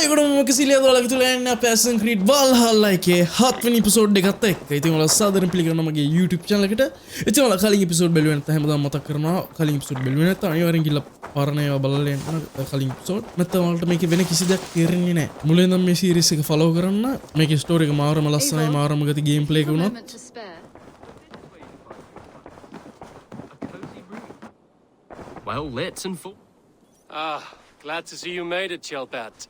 ඒකට MakkaZilli අදලා තුල යන්නේ අපේ Assassin's Creed Valhalla එකේ 7 වෙනි එපිසෝඩ් එකත් එක්ක. ඉතින් ඔයාලා සාදරයෙන් පිළිගන්නවා මගේ YouTube channel එකට. ඉතින් ඔයාලා කලින් එපිසෝඩ් බැලුවේ නැත්නම් හැමදාම මතක් කරනවා කලින් එපිසෝඩ් බැලුවේ නැත්නම් අනිවාර්යෙන් ගිහලා පරණ ඒවා බලලා එන්න කලින් එපිසෝඩ්. නැත්නම් ඔයාලට මේකේ වෙන කිසි දෙයක් තේරෙන්නේ නැහැ. මුලින් ඉඳන් මේ සීරීස් එක ෆලෝ කරන්න. මේකේ ස්ටෝරි එක මාරම ලස්සනයි, මාරම ගති ගේම් ප්ලේ එක වුණා. Well lit and full. Glad to see you made it, Chelpat.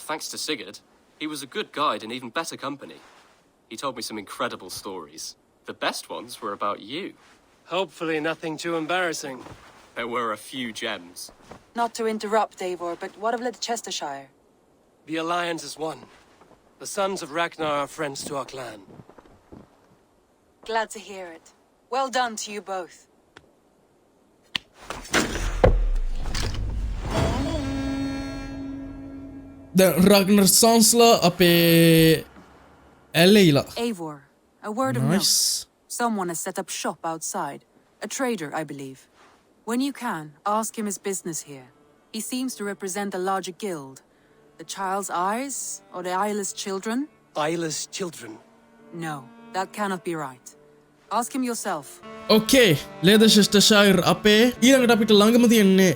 Thanks to Sigurd. He was a good guide and even better company. He told me some incredible stories. The best ones were about you. Hopefully nothing too embarrassing. There were a few gems. Not to interrupt, Eivor, but what of Leicestershire? The alliance is one. The sons of Ragnar are friends to our clan. Glad to hear it. Well done to you both. The Ragnar Sansla අපේ LA. Eivor, a word of Nice. note. Someone has set up shop outside. A trader, I believe. When you can, ask him his business here. He seems to represent a larger guild. The child's eyes, or the eyeless children? Eyeless children. No, that cannot be right. Ask him yourself. Okay, Leicestershire අපේ ඊළඟට අපිට ළඟම තියෙන්නේ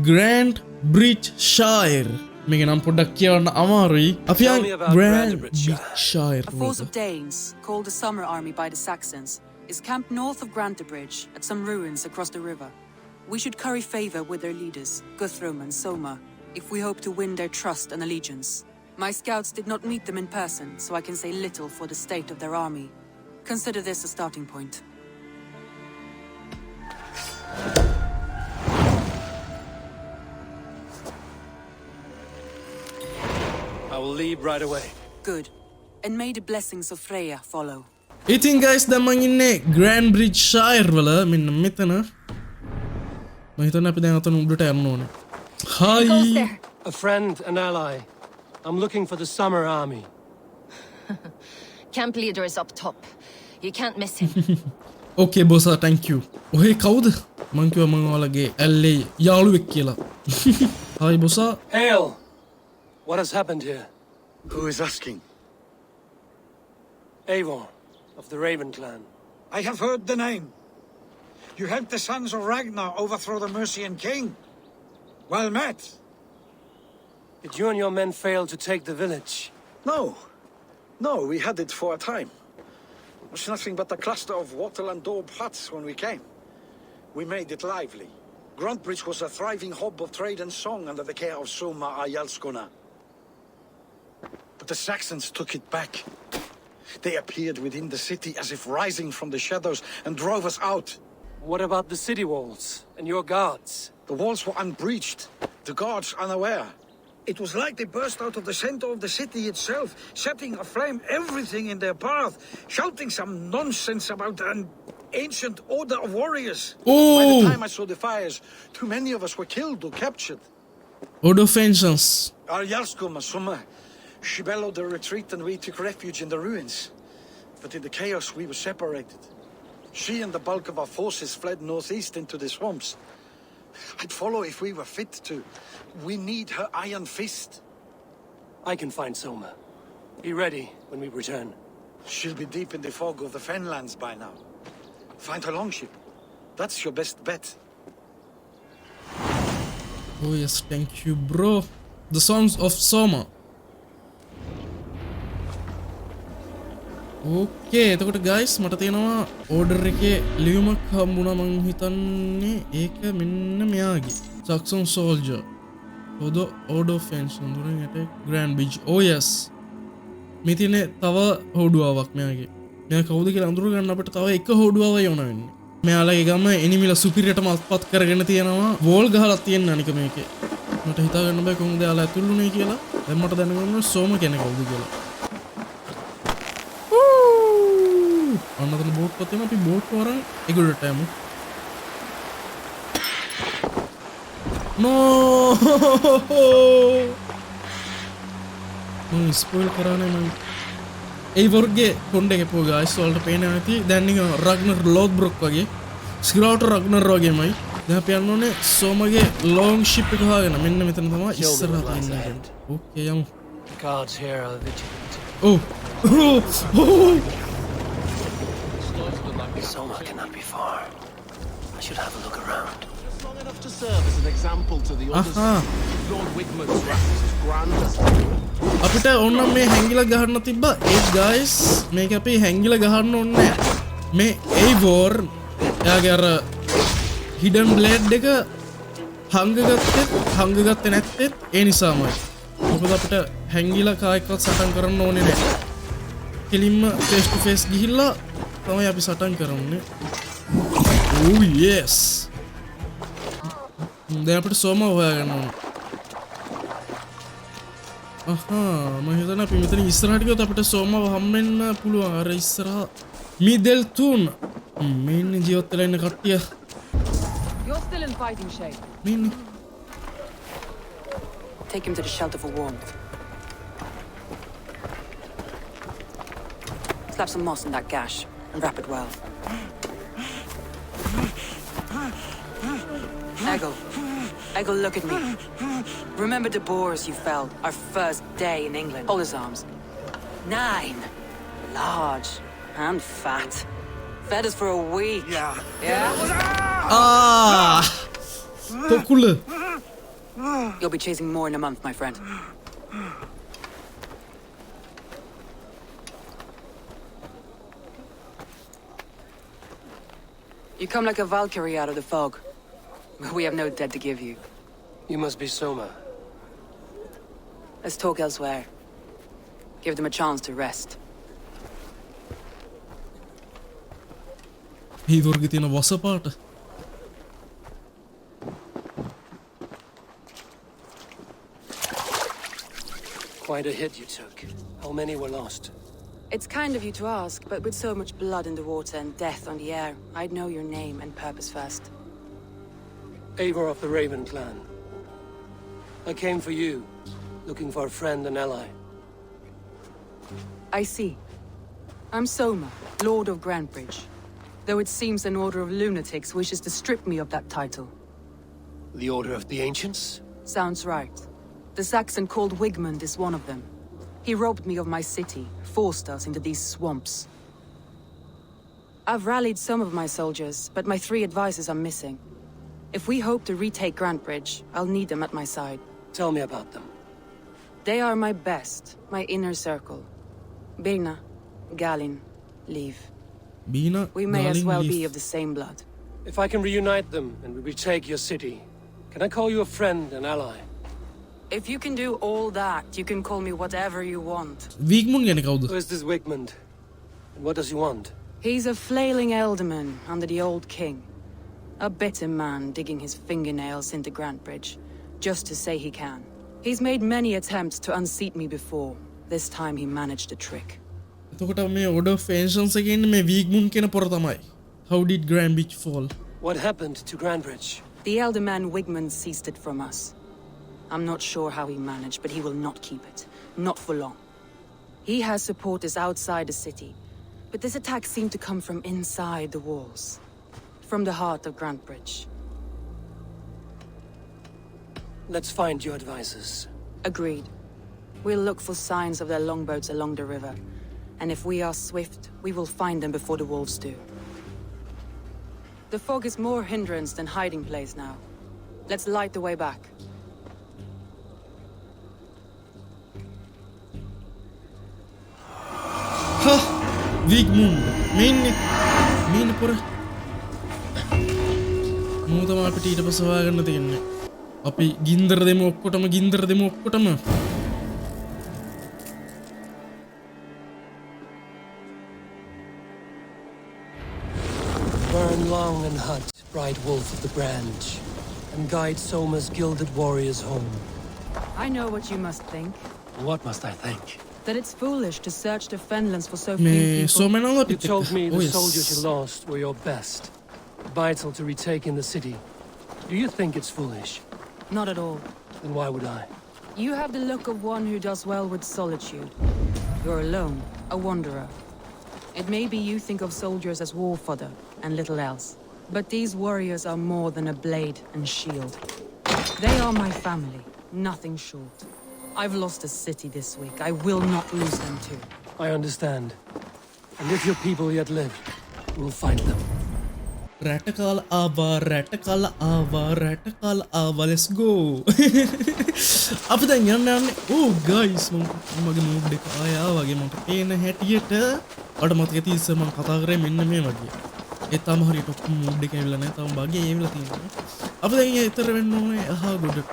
Grand Bridge Shire. මේක නම් පොඩ්ඩක් කියවන්න අමාරුයි. අපි Tell me about Grand Grand Bridge Bridge Shire. A force of Danes, called the Summer Army by the Saxons, is camped north of Grantebridge at some ruins across the river. We should curry favor with their leaders, Guthrum and Soma, if we hope to win their trust and allegiance. My scouts did not meet them in person, so I can say little for the state of their army. Consider this a starting point. I will leave right away. Good. And may the blessings of Freya follow. ඉතින් guys දැන් මං ඉන්නේ Grand Bridge Shire වල මෙන්න මෙතන. මම හිතන්නේ අපි දැන් අතන උඩට යන්න ඕනේ. Hi. A friend, an ally. I'm looking for the Summer Army. Camp leader is up top. You can't miss him. Okay boss, thank you. ඔහේ කවුද? මං කිව්වා මං ඔයාලගේ LA යාළුවෙක් කියලා. Hi boss. Hail! What has happened here? Who is asking? Eivor, of the Raven clan. I have heard the name. You helped the sons of Ragnar overthrow the Mercian king. Well met. Did you and your men fail to take the village? No, we had it for a time. It was nothing but a cluster of wattle and daub huts when we came. We made it lively. Grantebridge was a thriving hub of trade and song under the care of Soma Ayalskona. But the Saxons took it back. They appeared within the city as if rising from the shadows and drove us out. What about the city walls and your guards? The walls were unbreached, the guards unaware. It was like they burst out of the center of the city itself, setting aflame everything in their path, shouting some nonsense about an ancient order of warriors. By the Oh, time I saw the fires, too many of us were killed or captured. order of vengeance. Ayalskona, Soma, she bellowed the retreat and we took refuge in the ruins. But in the chaos we were separated. She and the bulk of our forces fled northeast into the swamps. I'd follow if we were fit to. We need her iron fist. I can find Soma. Be ready when we return. She'll be deep in the fog of the Fenlands by now. Find her longship. That's your best bet. Oh yes, thank you bro. The Sons of Soma. Okay, එතකොට guys මට තියෙනවා order එකේ ලියුමක් හම්බුණා මං හිතන්නේ ඒක මෙන්න මෙයාගේ. Saxon soldier. For the order of vengeance during attack Grand Bridge. Oh yes. මේ තියෙන්නේ තව හොඩුවාවක් මෙයාගේ. මෙයා කවුද කියලා අඳුර ගන්න අපිට තව එක හොඩුවාවක් යවන වෙන්නේ. මෙයාලගේ ගම එනිමිලා සුපිරියටම අත්පත් කරගෙන තියෙනවා. වෝල් ගහලා තියෙන අනික මේකේ. මට හිතා ගන්න බෑ කොහොමද යාලා ඇතුළුනේ කියලා. දැන් මට දැනගන්න සෝම කෙනෙක් කවුද කියලා. අන්නතන බෝට් එකක් තියෙනවා. අපි බෝට් වරන් ඒගොල්ලට යමු. No! මම ස්පොයිල් කරන්නේ මම. Eivorගේ කොණ්ඩේ කපුවා guys. ඔයාලට පේන්නේ නැති. දැන් නිකන් රග්නර් ලෝඩ්බ්‍රොක් වගේ. ස්ක්‍රාවුට් රග්නර් වගේමයි. දැන් අපි යන්න ඕනේ සෝමගේ ලොන්ග් ෂිප් එක හොයාගෙන. මෙන්න මෙතන තමයි ඉස්සරහ තියෙන්නේ. ඕකේ යමු. The guards here are vigilant. Oh. Soma cannot be far. I should have a look around. Long enough to serve as an example to the others. Aha. Lord Wigmund's wrath is grand as අපිට ඕනම් මේ හැංගිලා ගහන්න තිබ්බා. ඒ guys මේක අපි හැංගිලා ගහන්න ඕනේ නැහැ. මේ Eivor එයාගේ අර hidden blade එක හංගගත්තේ නැත්තේ ඒ නිසාමයි. මොකද අපිට හැංගිලා කායකවත් සටන් කරන්න ඕනේ නැහැ. කෙලින්ම face to face ගිහිල්ලා තමයි අපි සටන් කරන්නේ. Oh yes. දැන් අපිට සෝම හොයාගන්න ඕනේ. මම හිතන්නේ අපි මෙතන ඉස්සරහට ගියොත් අපිට සෝමව හම්බෙන්න පුළුවන්. අර ඉස්සරහ මිදෙල් තුන් මේ ඉන්නේ ජීවත් වෙලා ඉන්න කට්ටිය. You're still in fighting shape. මේ Take him to the shelter for warmth. Slap some moss in that gash and wrap it well. Eggle, look at me. Remember the boars you felled our first day in England? Hold his arms. 9. Large and fat. Fed us for a week. Yeah? තොකුල. You'll be chasing more in a month, my friend. You come like a Valkyrie out of the fog. We have no debt to give you. You must be Soma. Let's talk elsewhere. Give them a chance to rest. Eivorගේ තියෙන වසපාට. Quite a hit you took. How many were lost? It's kind of you to ask, but with so much blood in the water and death on the air, I'd know your name and purpose first. Eivor of the Raven clan. I came for you, looking for a friend and ally. I see. I'm Soma, Lord of Grantbridge. Though it seems an order of lunatics wishes to strip me of that title. The Order of the Ancients? Sounds right. The Saxon called Wigmund is one of them. He robbed me of my city, forced us into these swamps. I've rallied some of my soldiers, but my 3 advisors are missing. If we hope to retake Grantbridge, I'll need them at my side. Tell me about them. They are my best, my inner circle. Birna, Galin, Leave. Bina, We may as Galin, well Leaf. be of the same blood. If I can reunite them and we retake your city, can I call you a friend and ally? If you can do all that, you can call me whatever you want. Wigmund ගැන කවුද? Who is this Wigmund? And what does he want? He's a flailing alderman under the old king. A bitter man digging his fingernails into Grantbridge, just to say he can. He's made many attempts to unseat me before. This time he managed a trick. එතකොට මේ order of ancients එකේ ඉන්නේ මේ Wigmund කියන පොර තමයි. How did Grantbridge fall? What happened to Grantbridge? The alderman Wigmund seized it from us. I'm not sure how he managed, but he will not keep it. Not for long. He has supporters outside the city, but this attack seemed to come from inside the walls. From the heart of Grantbridge. Let's find your advisors. Agreed. We'll look for signs of their longboats along the river. And if we are swift, we will find them before the wolves do. The fog is more hindrance than hiding place now. Let's light the way back. Wigmund. මේන්න පොර. මූ තමයි අපිට ඊට පස්සේ හොයාගන්න තියෙන්නේ. අපි ගින්දර දෙමු ඔක්කොටම. Burn long and hot, bright wolf of the branch, and guide Soma's gilded warriors home. I know what you must think. What must I think? That it's foolish to search the Fenlands for so few මේ people. සෝමනව You අපිට. told me Oh, the yes. soldiers you lost were your best. Vital to retake in the city. Do you think it's foolish? Not at all. Then why would I? You have the look of one who does well with solitude. You're alone, a wanderer. It may be you think of soldiers as war fodder and little else. But these warriors are more than a blade and shield. They are my family, nothing short. I've lost a city this week. I will not lose them too. I understand. And if your people yet live, we'll find them. රැටකාල ආවා let's go. අපි දැන් යන්න යන්නේ. Oh guys මගේ mood එක ආයා වගේ මට පේන හැටියට අර මතක තියස මම කතා කරේ මෙන්න මේ වගේ. ඒ තාම හරියට ඔක්කොම මූඩ් එක ඇවිල්ලා නැහැ. තාම බගේ ඇවිල්ලා තියෙනවා. අපි දැන් ඊතර වෙන්න ඕනේ අහා ගොඩට.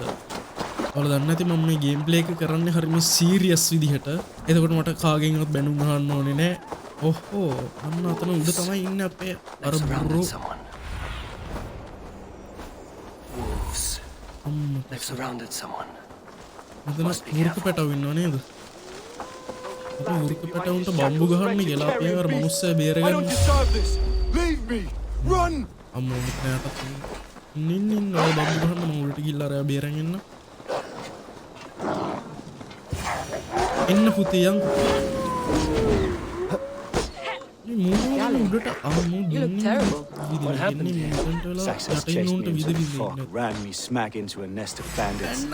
ඔයාලා දන්නේ නැති මම මේ ගේම් ප්ලේ එක කරන්නේ හරිම සීරියස් විදිහට. එතකොට මට කාගෙන්වත් බැනුම් ගහන්න ඕනේ නැහැ. ඔහෝ අන්න අතන උඩ තමයි ඉන්නේ අපේ අර bro. Wolves. They've surrounded someone. මෙතන උරුක පැටව ඉන්නව නේද? අපි උරුක පැටවුන්ට බම්බු ගහන්න කියලා අපි අර මිනිස්සයා බේරගන්න. Leave me! Run! අම්මෝ මෙතනට නින්න ඔය බම්බු ගහන්න මම උඩට ගිහලා අර බේරගෙන එන්න. එන්න පුතේ යන්. You look terrible. What happened? Saxons chased me into the fog, ran me smack into a nest of bandits.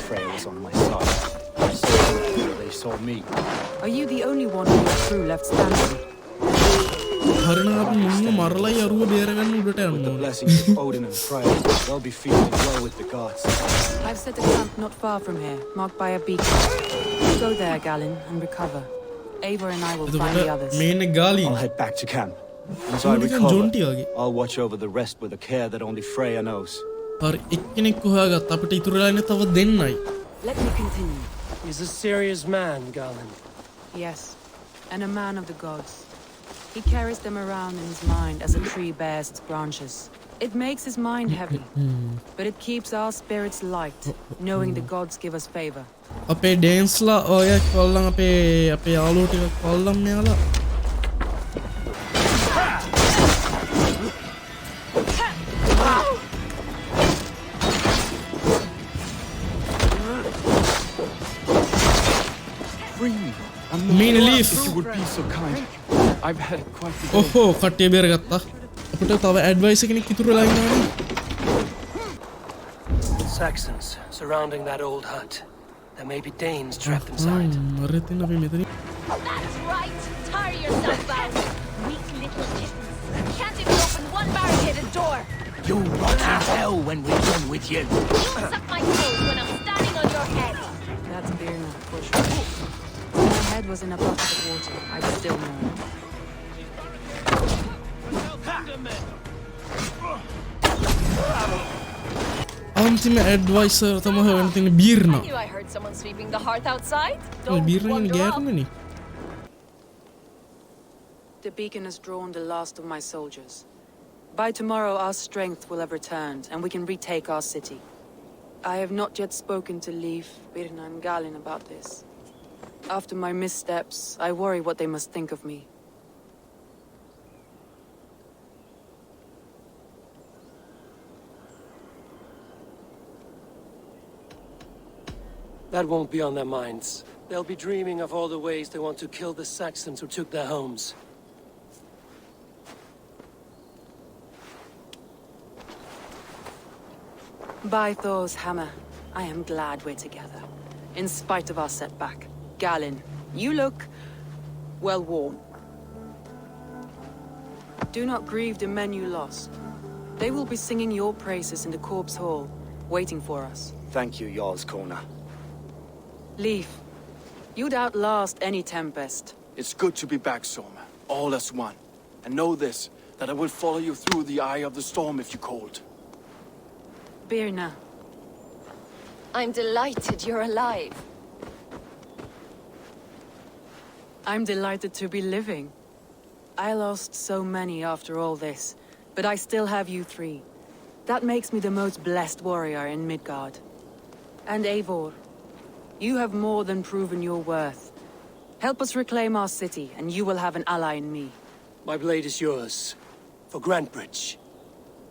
Freya was on my side. They saw me. Are you the only one of your crew left standing? With the blessings of Odin and Freya, they'll be feeling well with the gods. I've set a camp not far from here, marked by a beacon. Go there, Galen, and recover. Eivor and I will find the others. I'll head back to camp. As I recover, I'll watch over the rest with a care that only Freya knows. Let me continue. He's a serious man, Galen. Yes, and a man of the gods. He carries them around in his mind as a tree bears its branches. It makes his mind heavy, but it keeps our spirits light, knowing the gods give us favor. අපේ ඩේන්ස්ලා ඔය කොල්ලන් අපේ යාළුවෝ ටික කොල්ලන් මෙයාලා Main leaf. If you would be so kind. I've had quite the day. ඔහෝ කට්ටිය බේරගත්තා. අපිට තව advice එකක් ඉතුරු වෙලා ඉන්නවනේ. Saxons surrounding that old hut. There may be Danes trapped inside. That's right. Tire yourself out. Weak little kittens. Can't even open one barricaded door. You rot in hell when we're done with you. You suck my toes when I'm standing on your head. That's Birna, for sure. If my head was in a bucket of water, I'd still know. අන්තිම adviser තමයි හොයන්න තියෙන බීර්නා. I heard someone sweeping the hearth outside. ඔය බීර්නාගේ ගෑරුමනේ. The beacon has drawn the last of my soldiers. By tomorrow our strength will have returned and we can retake our city. I have not yet spoken to Leif, Birna and Galen about this. After my missteps, I worry what they must think of me. That won't be on their minds. They'll be dreaming of all the ways they want to kill the Saxons who took their homes. By Thor's hammer, I am glad we're together. In spite of our setback. Galen, you look well worn. Do not grieve the men you lost. They will be singing your praises in the corpse hall, waiting for us. Thank you, Jarl's Corner. Leif, you'd outlast any tempest. It's good to be back, Soma. All as one. And know this, that I will follow you through the eye of the storm if you called. Birna. I'm delighted you're alive. I'm delighted to be living. I lost so many after all this, but I still have you three. That makes me the most blessed warrior in Midgard. And Eivor, you have more than proven your worth. Help us reclaim our city, and you will have an ally in me. My blade is yours. For Grantbridge.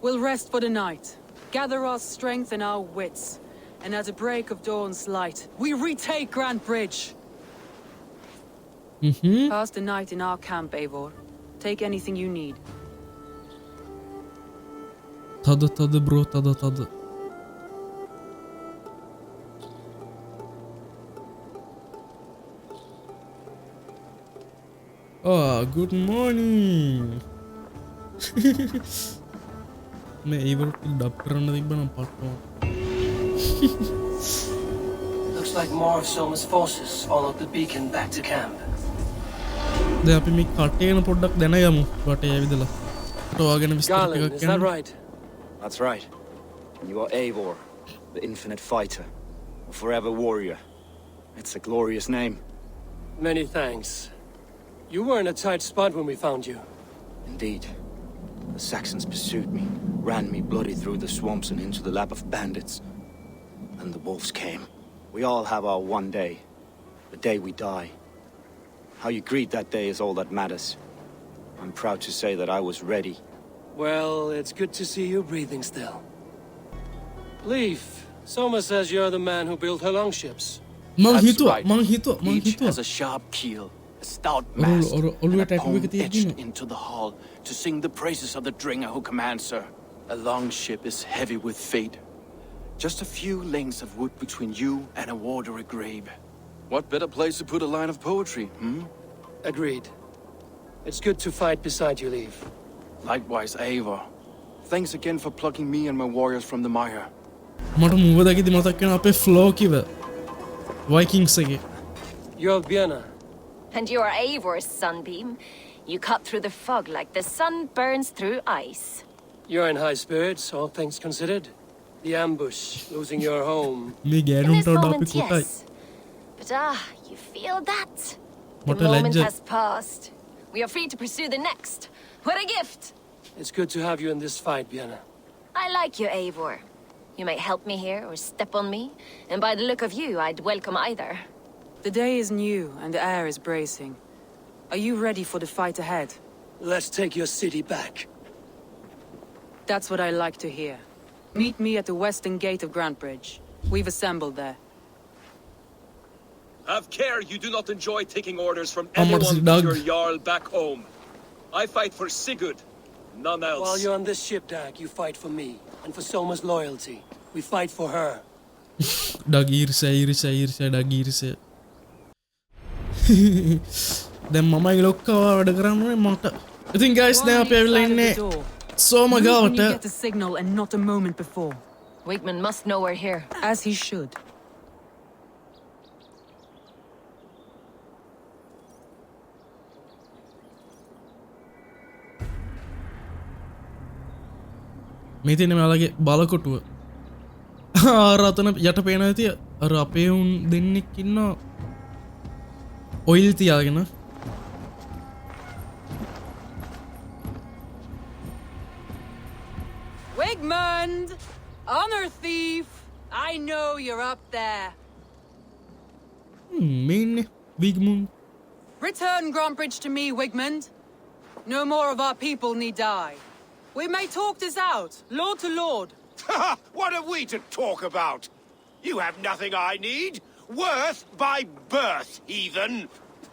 We'll rest for the night, gather our strength and our wits, and at the break of dawn's light, we retake Grantbridge! Pass the night in our camp, Eivor. Take anything you need. Tadı bro, tadı. Oh, good morning. मैं ever dub करना देख बना पाता हूँ. Looks like more of Soma's forces followed the beacon back to camp. दे आप में काटे ना प्रोडक्ट देना या मु बाटे ये भी दिला. तो आगे ना विस्तार Garland, is that right? That's right. You are Eivor, the infinite fighter, a forever warrior. It's a glorious name. Many thanks. You were in a tight spot when we found you. Indeed. The Saxons pursued me, ran me bloody through the swamps and into the lap of bandits. And the wolves came. We all have our one day, the day we die. How you greet that day is all that matters. I'm proud to say that I was ready. Well, it's good to see you breathing still. Leaf, Soma says you're the man who built her longships. Each Manghito. has a sharp keel, a stout mast, and a poem etched into the hull to sing the praises of the dringer who commands her. A longship is heavy with fate. Just a few lengths of wood between you and a watery grave. What better place to put a line of poetry, hmm? Agreed. It's good to fight beside you, Leaf. Likewise, Eivor. Thanks again for plucking me and my warriors from the mire. මට මූව දකිද්දි මතක් වෙන අපේ flow කිව වයිකින්ග්ස් එකේ. You're Vienna. And you're Eivor's sunbeam. You cut through the fog like the sun burns through ice. You're in high spirits, all things considered. The ambush, losing your home. මේ In ගෑනුන්ට this වඩා අපි moment, කොටයි. yes. But you feel that? The What a moment legend. has passed. We are free to pursue the next. What a gift! It's good to have you in this fight, Vienna. I like you, Eivor. You might help me here or step on me, and by the look of you, I'd welcome either. The day is new and the air is bracing. Are you ready for the fight ahead? Let's take your city back. That's what I like to hear. Meet me at the western gate of Grantebridge. We've assembled there. Have care you do not enjoy taking orders from Amar anyone Dag. but your Jarl back home. I fight for Sigurd, none else. While you're on this ship, Dag, you fight for me, and for Soma's loyalty. We fight for her. ඩග් ඊර්ෂ්‍යා ඩග් ඊර්ෂ්‍යා. දැන් මමයි ලොක්කව වැඩ කරන්න ඕනේ මට. ඉතින් guys දැන් අපි ඇවිල්ලා ඉන්නේ සෝම Move when ගාවට. you get the signal and not a moment before. Wigmund must know we're here. As he should. මේ තියෙන මෙයාලගේ බලකොටුව. අර අතන යට පේන ඇති අර අපේ උන් දෙන්නෙක් ඉන්නවා ඔයිල් තියාගෙන. Wigmund! Honor thief! I know you're up there. මේ ඉන්නේ Wigmund. Return Grantebridge to me, Wigmund. No more of our people need die. We may talk this out, lord to lord. What are we to talk about? You have nothing I need. Worth by birth, heathen.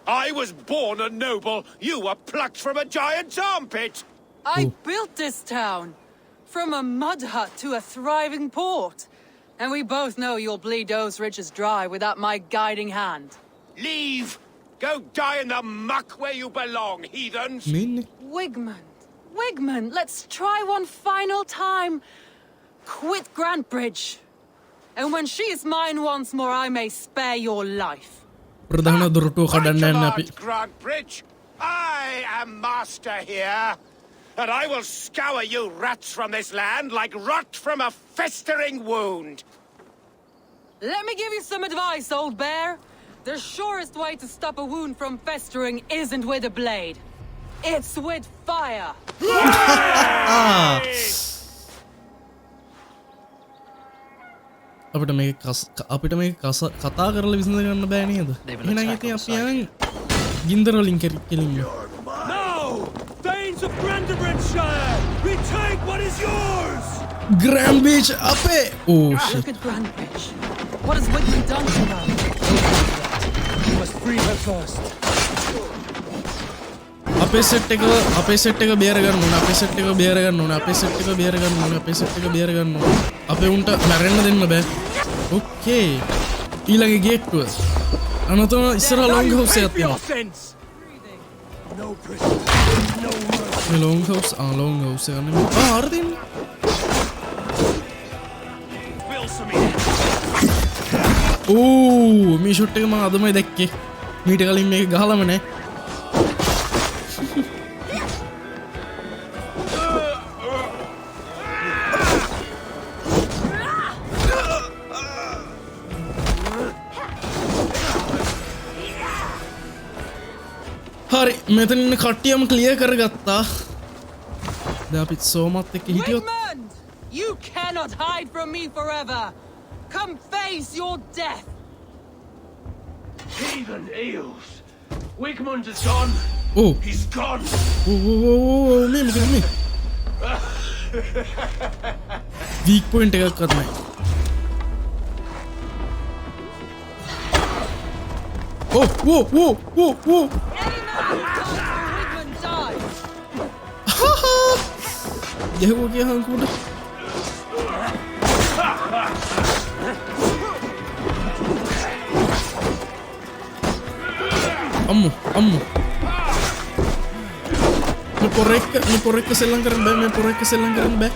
I was born a noble. You were plucked from a giant's armpit. I built this town. From a mud hut to a thriving port. And we both know you'll bleed those riches dry without my guiding hand. Leave. Go die in the muck where you belong, heathens. මේ ඉන්නේ Wigmund, let's try one final time. Quit Grantebridge. And when she is mine once more, I may spare your life. ප්‍රධාන දොරටුව කඩන්න යන්න අපි. Grantebridge. I am master here. And I will scour you rats from this land like rot from a festering wound. Let me give you some advice, old bear. The surest way to stop a wound from festering isn't with a blade. It's with fire. අපිට මේක කතා කරලා විසඳ ගන්න බෑ නේද? එහෙනම් ඉතින් අපි යන් ගින්දර වලින් කෙලින්න. No! Thanes of Grantebridgeshire! Retake what is yours! Grantebridge අපේ. Oh shit. Look at Grantebridge. What has Wigmund done to her? You must free her first. අපේ සෙට් එක බේර ගන්න ඕනේ. අපේ සෙට් එක බේර ගන්න ඕනේ. අපේ සෙට් එක බේර ගන්න ඕනේ. අපේ සෙට් එක බේර ගන්න ඕනේ. අපේ උන්ට මැරෙන්න දෙන්න බෑ. ඕකේ. ඊළඟ ගේට්ටුව. අනතන ඉස්සරහ ලොන්ග් හවුස් එකක් තියෙනවා. මේ ලොන්ග් හවුස් ලොන්ග් හවුස් එක නෙමෙයි. අර දෙන්නේ. ඕ මේ ෂොට් එක මම අදමයි දැක්කේ. මීට කලින් මේක ගහලම නෑ. හරි මෙතන ඉන්න කට්ටියම ක්ලියර් කරගත්තා. දැන් අපි සෝමත් එක්ක හිටියොත් Wigmund! You cannot hide from me forever! Come face your death! Heathen eels! Wigmund is gone! Oh! He's gone! මේ මොකද මේ? වීක් පොයින්ට් එකක් කරන්නේ. Oh! Whoa! Whoa! Whoa! Whoa! Wigmund dies! ගැහුවා කිය හංකුඩ. අම්මෝ මේ පොරෙක්ක සෙල්ලම් කරන්න බෑ. මේ පොරෙක්ක සෙල්ලම් කරන්න බෑ.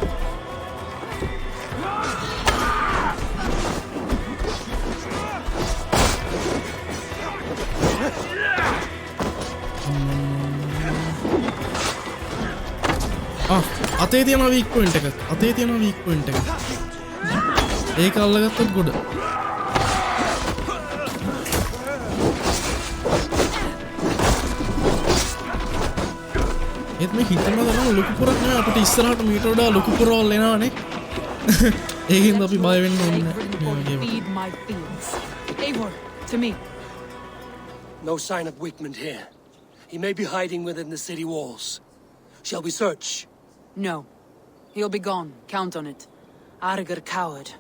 අතේ තියෙන වීක් පොයින්ට් එක. ඒක අල්ලගත්තොත් ගොඩ. ඒත් මේ හිතන තරම් ලොකු පුරක් නෙවෙයි. අපිට ඉස්සරහට මීට වඩා ලොකු පුරවල් එනවනේ. ඒකෙන්ද අපි බය වෙන්න ඕනේ නැහැ. Feed my fiends. Eivor, to me. No sign of Wigmund here. He may be hiding within the city walls. Shall we search? No. He'll be gone. Count on it. Arger coward.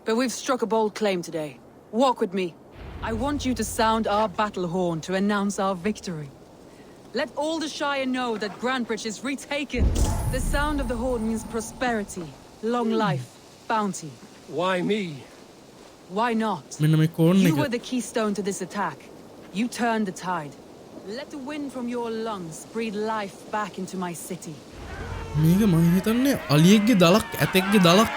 But we've struck a bold claim today. Walk with me. I want you to sound our battle horn to announce our victory. Let all the Shire know that Grantbridge is retaken. The sound of the horn means prosperity, long life, bounty. Why me? Why not? You were the keystone to this attack. You turned the tide. Let the wind from your lungs breathe life back into my city. මේක මම හිතන්නේ අලියෙක්ගේ දලක් ඇතෙක්ගේ දලක්.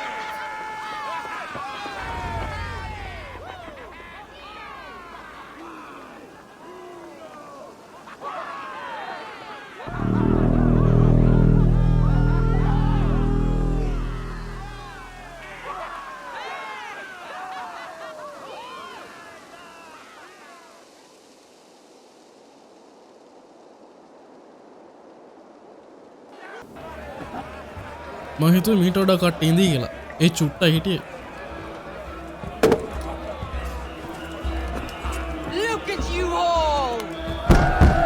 මම හිතුවේ මීට වඩා කට්ටිය ඉඳී කියලා. ඒ චුට්ටා හිටියේ. Look at you all!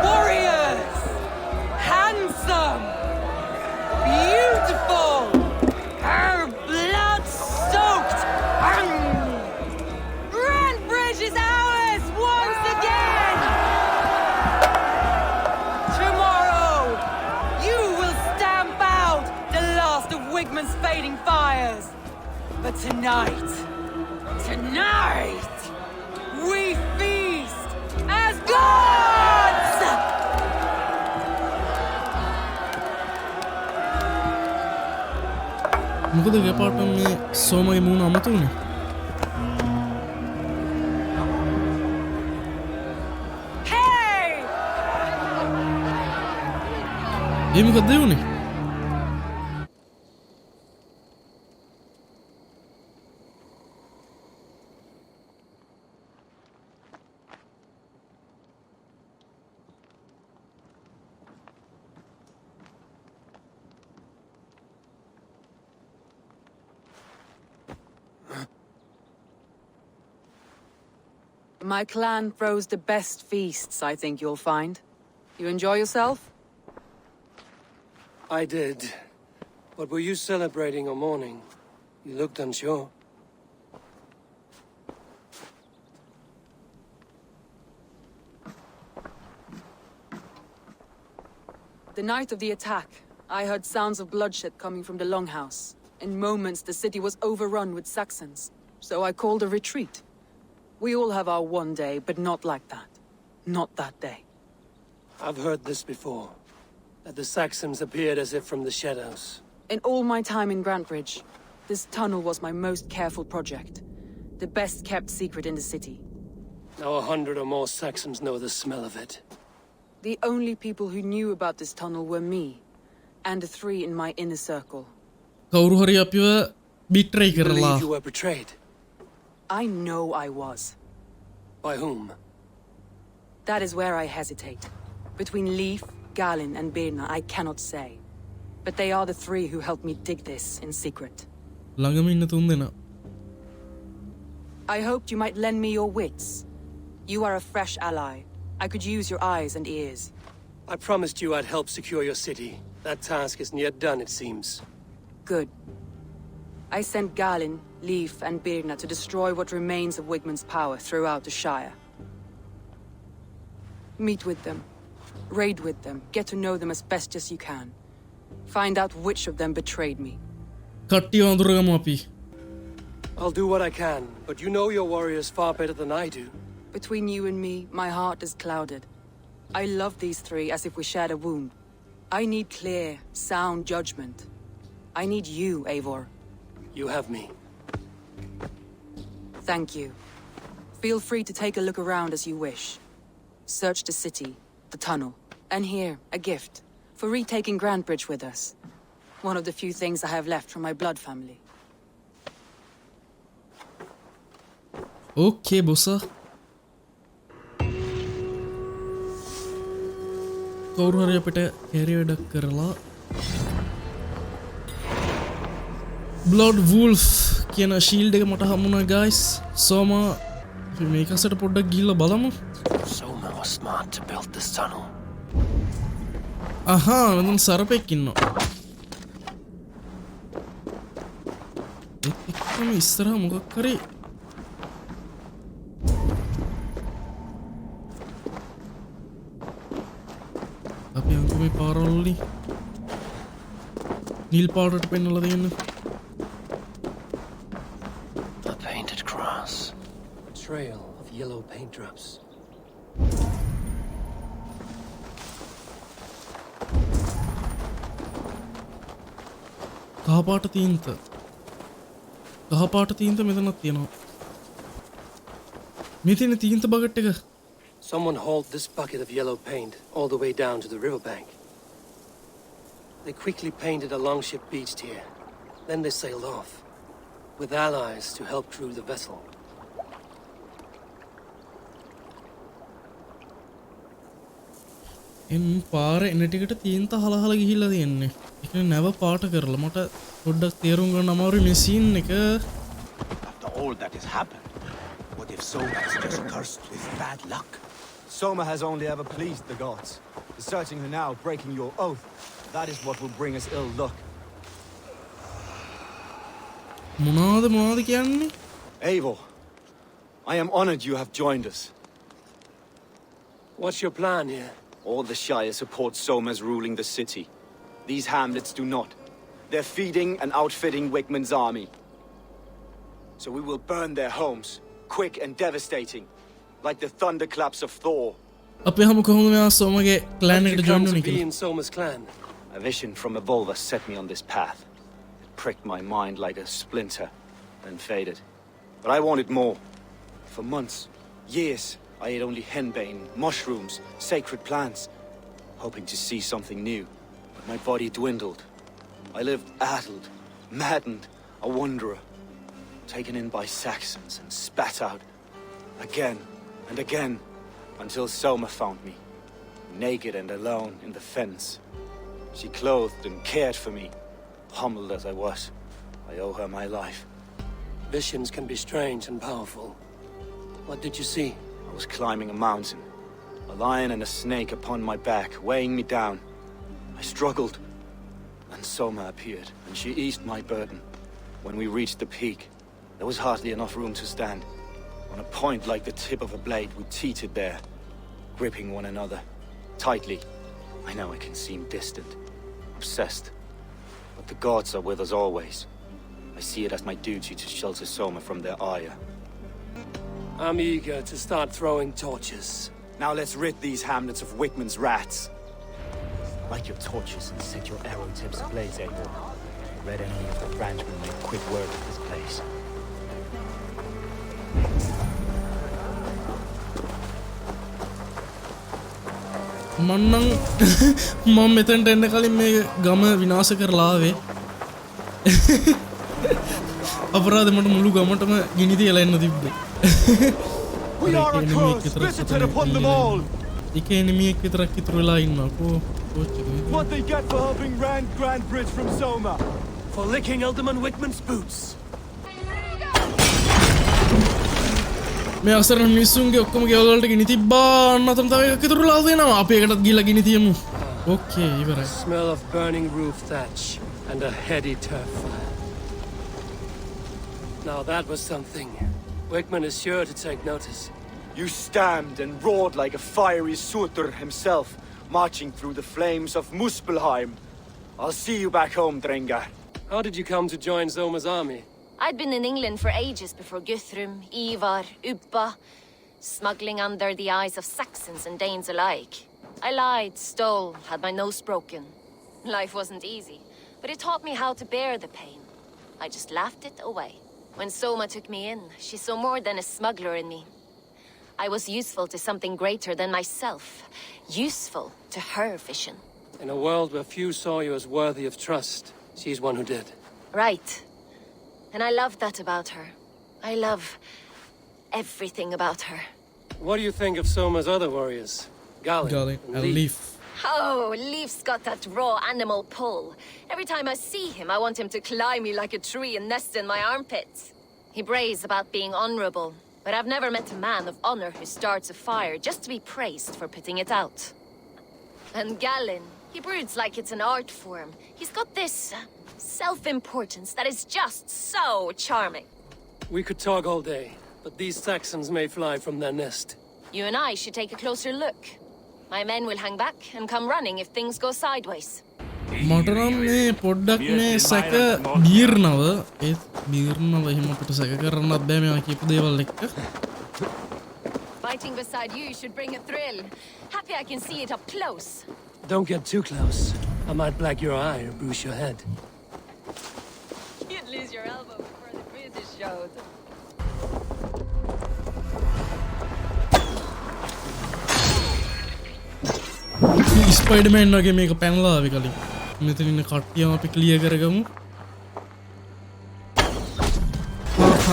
Warriors! Handsome! Beautiful! Her blood-soaked! Grantbridge is ours once again! Tomorrow, you will stamp out the last of Wigmund's fading fires. But tonight, we feast as gods! මොකද ගපාට මේ සෝමගේ මූණ අමතු වුණේ? Hey! ඒ මොකද වුණේ? My clan throws the best feasts, I think you'll find. You enjoy yourself? I did. But were you celebrating or mourning? You looked unsure. The night of the attack, I heard sounds of bloodshed coming from the Longhouse. In moments, the city was overrun with Saxons, so I called a retreat. We all have our one day, but not like that. Not that day. I've heard this before. That the Saxons appeared as if from the shadows. In all my time in Grantebridge, this tunnel was my most careful project. The best kept secret in the city. Now 100 or more Saxons know the smell of it. The only people who knew about this tunnel were me, and the 3 in my inner circle. කවුරු හරි අපිව betray කරලා. Believe you were betrayed. I know I was. By whom? That is where I hesitate. Between Leif, Galin, and Birna, I cannot say. But they are the 3 who helped me dig this in secret. ළඟම ඉන්න 3 දෙනා. I hoped you might lend me your wits. You are a fresh ally. I could use your eyes and ears. I promised you I'd help secure your city. That task isn't yet done, it seems. Good. I sent Galin, Leif, and Birna to destroy what remains of Wigmund's power throughout the Shire. Meet with them. Raid with them. Get to know them as best as you can. Find out which of them betrayed me. කට්ටිය වඳුරගමු අපි. I'll do what I can, but you know your warriors far better than I do. Between you and me, my heart is clouded. I love these 3 as if we shared a wound. I need clear, sound judgment. I need you, Eivor. You have me. Thank you. Feel free to take a look around as you wish. Search the city, the tunnel, and here, a gift, for retaking Grantebridge with us. One of the few things I have left from my blood family. Okay, bossa. කවුරු හරි අපිට කැරි වැඩක් කරලා Blood Wolf කියන shield එක මට හම්බුණා guys. Soma මේක අසට පොඩ්ඩක් ගිහිල්ලා බලමු. Soma was smart to build this tunnel. අහා මෙතන සර්පෙක් ඉන්නවා. එක්කම ඉස්සරහ මොකක් කරේ අපි අංකු මේ පාරවලුනි නිල් පාටට පෙන්නලා දෙන්න. The painted cross. A trail of yellow paint drops. කහපාට තීන්ත කහපාට තීන්ත මෙතනක් තියෙනවා. මේ තියෙන තීන්ත බකට් එක. Someone hauled this bucket of yellow paint all the way down to the riverbank. They quickly painted a longship beached here. Then they sailed off, with allies to help crew the vessel. එන් පාර එන ටිකට තීන්ත හලහල ගිහිල්ලා තියෙන්නේ. ඒක නැව පාට කරලා මට පොඩ්ඩක් තේරුම් ගන්න අමාරුයි මේ සීන් එක. After all that has happened, what if Soma is just cursed with bad luck? Soma has only ever pleased the gods. Deserting her now, breaking your oath, that is what will bring us ill luck. මොනවද කියන්නේ? Eivor, I am honored you have joined us. What's your plan here? All the Shire support Soma's ruling the city. These hamlets do not. They're feeding and outfitting Wigmund's army. So we will burn their homes, quick and devastating, like the thunderclaps of Thor. අපි හමු කොහොමද මෙයා සෝමගේ clan How'd එකට you join come වෙන්නේ to be කියලා. in Soma's clan? A vision from a vulva set me on this path. It pricked my mind like a splinter, then faded. But I wanted more. For months, years, I ate only henbane, mushrooms, sacred plants, hoping to see something new. But my body dwindled. I lived addled, maddened, a wanderer, taken in by Saxons and spat out again and again, until Soma found me, naked and alone in the fence. She clothed and cared for me, humbled as I was. I owe her my life. Visions can be strange and powerful. What did you see? I was climbing a mountain, a lion and a snake upon my back, weighing me down. I struggled, and Soma appeared, and she eased my burden. When we reached the peak, there was hardly enough room to stand. On a point like the tip of a blade, we teetered there, gripping one another tightly. I know I can seem distant, obsessed, but the gods are with us always. I see it as my duty to shelter Soma from their ire. I'm eager to start throwing torches. Now let's rid these hamlets of Wigmund's rats. Light your torches and set your arrow tips ablaze, Eivor. The red enemy of the branch will make quick work of this place. මන්නං මම මෙතැන්ට එන්න කලින් මේ ගම විනාශ කරලා ආවේ. අපරාධ මට මුළු ගමටම ගිනි තියලා එන්න තිබ්බේ. We are accursed, visited upon them all. එක එනිමියෙක් විතරක් ඉතුරු වෙලා ඉන්නවා. What they get for helping Rand Grand Bridge from Soma? For licking Alderman Wigmund's boots. මේ අසරණ මිනිස්සුන්ගේ ඔක්කොම ගෙවල් වලට ගිනි තිබ්බා. අන්නතම තව එකක් ඉතුරුලා තියෙනවා. අපි එකටත් ගිහලා ගිනි තියමු. Okay, ඉවරයි. Smell of burning roof thatch and a heady turf fire. Now that was something. Wigmund is sure to take notice. You stamped and roared like a fiery Surtur himself, marching through the flames of Muspelheim. I'll see you back home, Drengar. How did you come to join Soma's army? I'd been in England for ages before Guthrum, Ivar, Ubba, smuggling under the eyes of Saxons and Danes alike. I lied, stole, had my nose broken. Life wasn't easy, but it taught me how to bear the pain. I just laughed it away. When Soma took me in, she saw more than a smuggler in me. I was useful to something greater than myself. Useful to her vision. In a world where few saw you as worthy of trust, she's one who did. Right. And I love that about her. I love everything about her. What do you think of Soma's other warriors? Galin and Leaf. Oh, Leaf's got that raw animal pull. Every time I see him, I want him to climb me like a tree and nest in my armpits. He brays about being honorable, but I've never met a man of honor who starts a fire just to be praised for putting it out. And Galin, he broods like it's an art form. He's got this self-importance that is just so charming. We could talk all day, but these Saxons may fly from their nest. You and I should take a closer look. My men will hang back and come running if things go sideways. මටනම් මේ පොඩ්ඩක් මේ සැක බීර්ණව ඒත් බීර්ණව එහෙම අපිට සැක කරන්නත් බෑ මේවා කියපු දේවල් එක්ක. Fighting beside you should bring a thrill. Happy I can see it up close. Don't get too close. I might black your eye or bruise your head. You'd lose your elbow before the British showed. Spider-Man වගේ මේක පැනලා ආවේ කලින්. මෙතන ඉන්න කට්ටියම අපි clear කරගමු.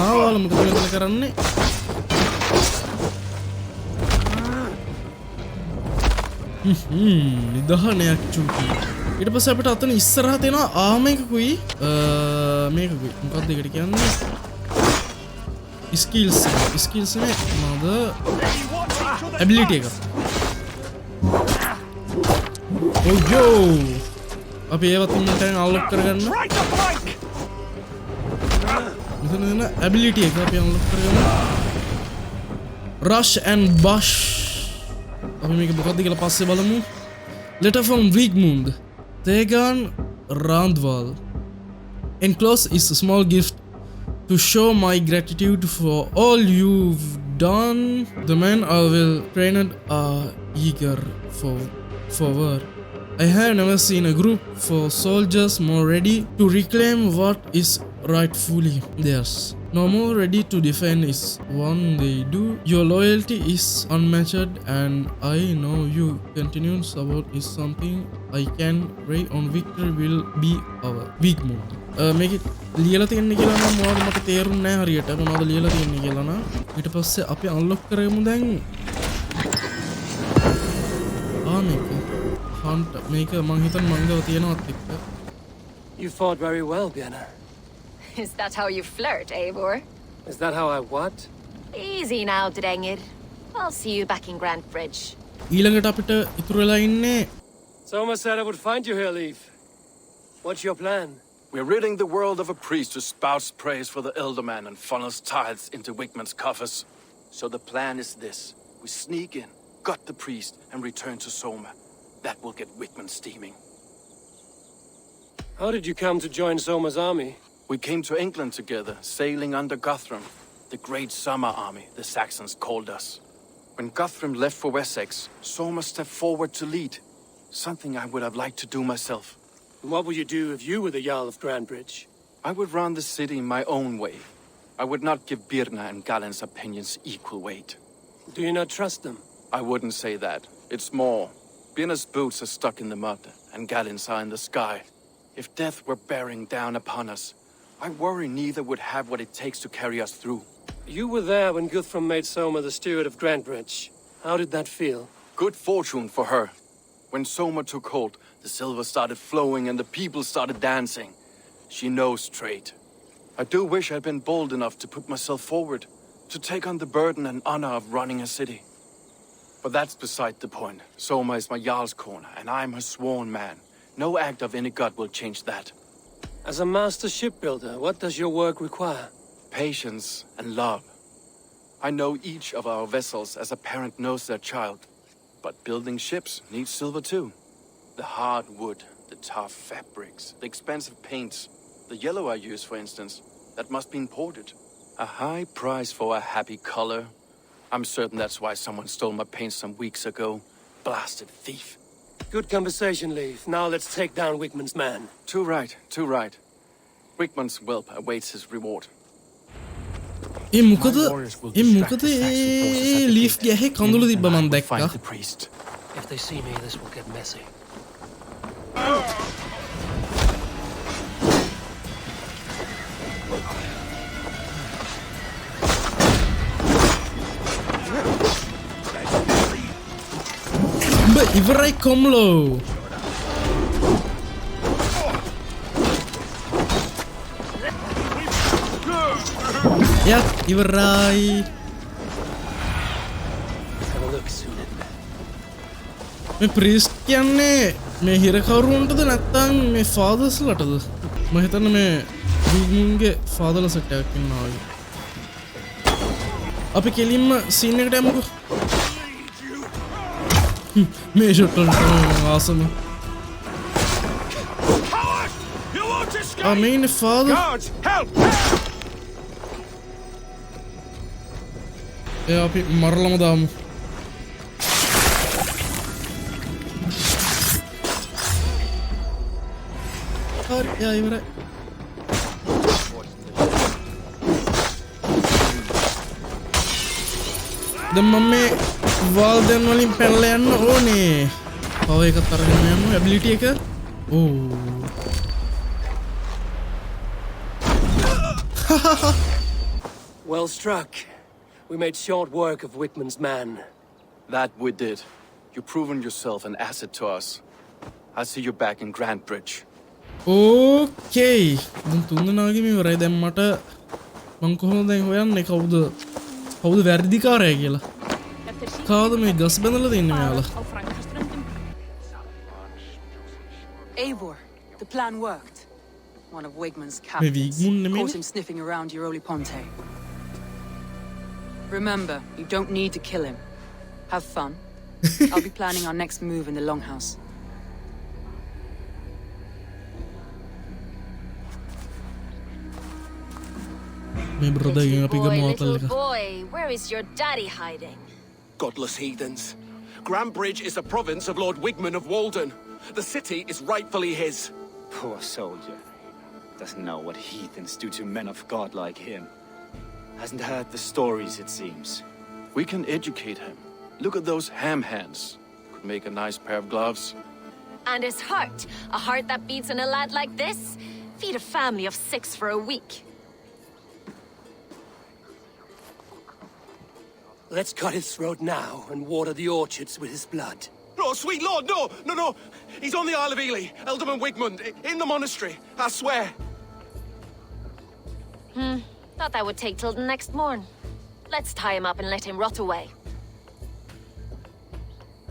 ඔයාලා මොකද මෙතන කරන්නේ? නිදහනයක් චූටි. ඊට පස්සේ අපිට අතන ඉස්සරහ තියෙනවා ආම එකකුයි මේකකුයි. මොකක්ද ඒකට කියන්නේ? ස්කිල්ස් නේ මොනවද? ඇබිලිටි එක. Oh yo! අපි ඒවත් ඉන්නටෙන් අන්ලොක් කරගන්න. මෙතන දෙන ඇබිලිටි එක අපි අන්ලොක් කරගන්න. Rush and Bush. අපි මේක මොකක්ද කියලා පස්සේ බලමු. Letter from Wigmund. Tegan Randval. Enclosed is a small gift to show my gratitude for all you've done. The men are well trained are eager for war. I have never seen a group for soldiers more ready to reclaim what is rightfully theirs. No more ready to defend is one they do. Your loyalty is unmatched and I know you continued support is something I can rely on. Victory will be our Wigmund. මේක ලියලා තියෙන්නේ කියලා නම් මොනවද මට තේරුන්නේ නැහැ හරියට මොනවද ලියලා තියෙන්නේ කියලා නම් ඊට පස්සේ අපි අන්ලොක් කරගමු දැන් මේක හන්ට් මේක මං හිතන්නේ මංගව තියෙනවත් එක්ක. You fought very well, Bianna. Is that how you flirt, Eivor? Is that how I what? Easy now, Drengir. I'll see you back in Grand Bridge. ඊළඟට අපිට ඉතුරු වෙලා ඉන්නේ Soma said I would find you here, Leaf. What's your plan? We're ridding the world of a priest who spouts praise for the elderman and funnels tithes into Wigmund's coffers. So the plan is this. We sneak in, gut the priest, and return to Soma. That will get Wigmund steaming. How did you come to join Soma's army? We came to England together, sailing under Guthrum. The great summer army, the Saxons called us. When Guthrum left for Wessex, Soma stepped forward to lead. Something I would have liked to do myself. And what would you do if you were the Jarl of Grandbridge? I would run the city my own way. I would not give Birna and Galen's opinions equal weight. Do you not trust them? I wouldn't say that. It's more. Birna's boots are stuck in the mud, and Galen's are in the sky. If death were bearing down upon us, I worry neither would have what it takes to carry us through. You were there when Guthrum made Soma the steward of Grandbridge. How did that feel? Good fortune for her. When Soma took hold, the silver started flowing and the people started dancing. She knows trade. I do wish I'd been bold enough to put myself forward, to take on the burden and honor of running a city. But that's beside the point. Soma is my Jarl's corner, and I'm her sworn man. No act of any god will change that. As a master shipbuilder, what does your work require? Patience and love. I know each of our vessels as a parent knows their child. But building ships needs silver too. The hard wood, the tough fabrics, the expensive paints. The yellow I use, for instance, that must be imported. A high price for a happy color. I'm certain that's why someone stole my paint some weeks ago. Blasted thief. Good conversation, Leif. Now let's take down Wigmund's man. Too right, too right. Wigmund's whelp awaits his reward. මොකද leaf ගැහෙ කඳුළු තිබ්බ මන් දැක්කා. If they see me, this will get messy. ඉවරයි කොම්ලෝ. යත් ඉවරයි. මේ ප්‍රීස්ට් කියන්නේ මේ හිරකවරුන්ටද නැත්තම් මේ ෆාදර්ස්ලටද? මම හිතන්නේ මේ විග්මුන්ගේ ෆාදර්ලා සෙට් එකක් ඉන්නවා වගේ. අපි කෙලින්ම සීන් එකට යමුකෝ. මේ ෂොට් වලට ආසම. I mean, father. Guards, help! Yeah, අපි මරලම දාමු. හරි, යා ඉවරයි. දැන් මම මේ වල් දෙන් වලින් පැනලා යන්න ඕනේ. පවර් එකත් අරගෙන යමු ඇබිලිටි එක. ඕ. Well struck. We made short work of Wigmund's man. That we did. You've proven yourself an asset to us. I'll see you back in Grandbridge. Okay. දැන් තුන්දෙනාගේ මේ ඉවරයි. දැන් මට මං කොහොමද දැන් හොයන්නේ කවුද වැරදිකාරයා කියලා? කවුද මේ ගස් බඳලා තින්නේ මෙයාලා? Eivor, the plan worked. One of Wigmund's captains caught him sniffing around Euroli Ponte. Remember, you don't need to kill him. Have fun. I'll be planning our next move in the Longhouse. Little boy, where is your daddy hiding? Godless heathens. Grandbridge is a province of Lord Wigmund of Walden. The city is rightfully his. Poor soldier. Doesn't know what heathens do to men of God like him. Hasn't heard the stories, it seems. We can educate him. Look at those ham hands. Could make a nice pair of gloves. And his heart. A heart that beats in a lad like this? Feed a family of 6 for a week. Let's cut his throat now and water the orchards with his blood. No, sweet lord, no, no, no. He's on the Isle of Ely, Ealdorman Wigmund, in the monastery, I swear. Thought that would take till the next morn. Let's tie him up and let him rot away.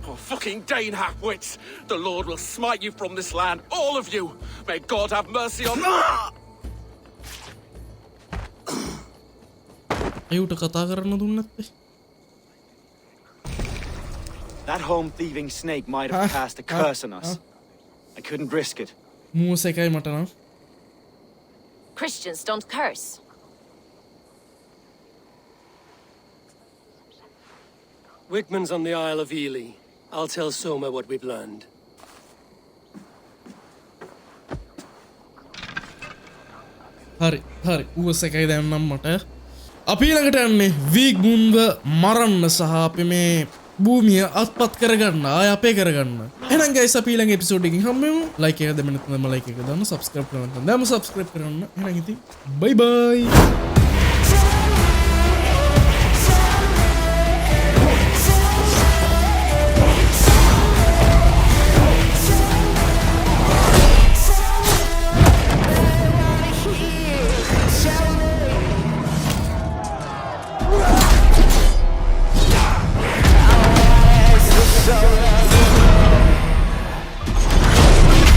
Oh, fucking Dane half-wits! The Lord will smite you from this land, all of you! May God have mercy on... අයුට කතා කරන්න දුන්නත් That home thieving snake might have cast a curse on us. I couldn't risk it. මූස එකයි මට නම්. Christians don't curse. Wigmund's on the Isle of Ely. I'll tell Soma what we've learned. හරි ඌස එකයි දැන්නම් මට. අපි ළඟට යන්නේ වීග්මුන්ව මරන්න සහ අපි මේ භූමිය අත්පත් කරගන්න ආය අපේ කරගන්න. එහෙනම් ගයිස් අපි ඊළඟ එපිසෝඩ් එකකින් හම්බෙමු. ලයික් එක දෙන්න නැත්නම් ලයික් එක දාන්න, සබ්ස්ක්‍රයිබ් කරන්න නැත්නම් සබ්ස්ක්‍රයිබ් කරන්න. එහෙනම් ඉතින් බයි බයි.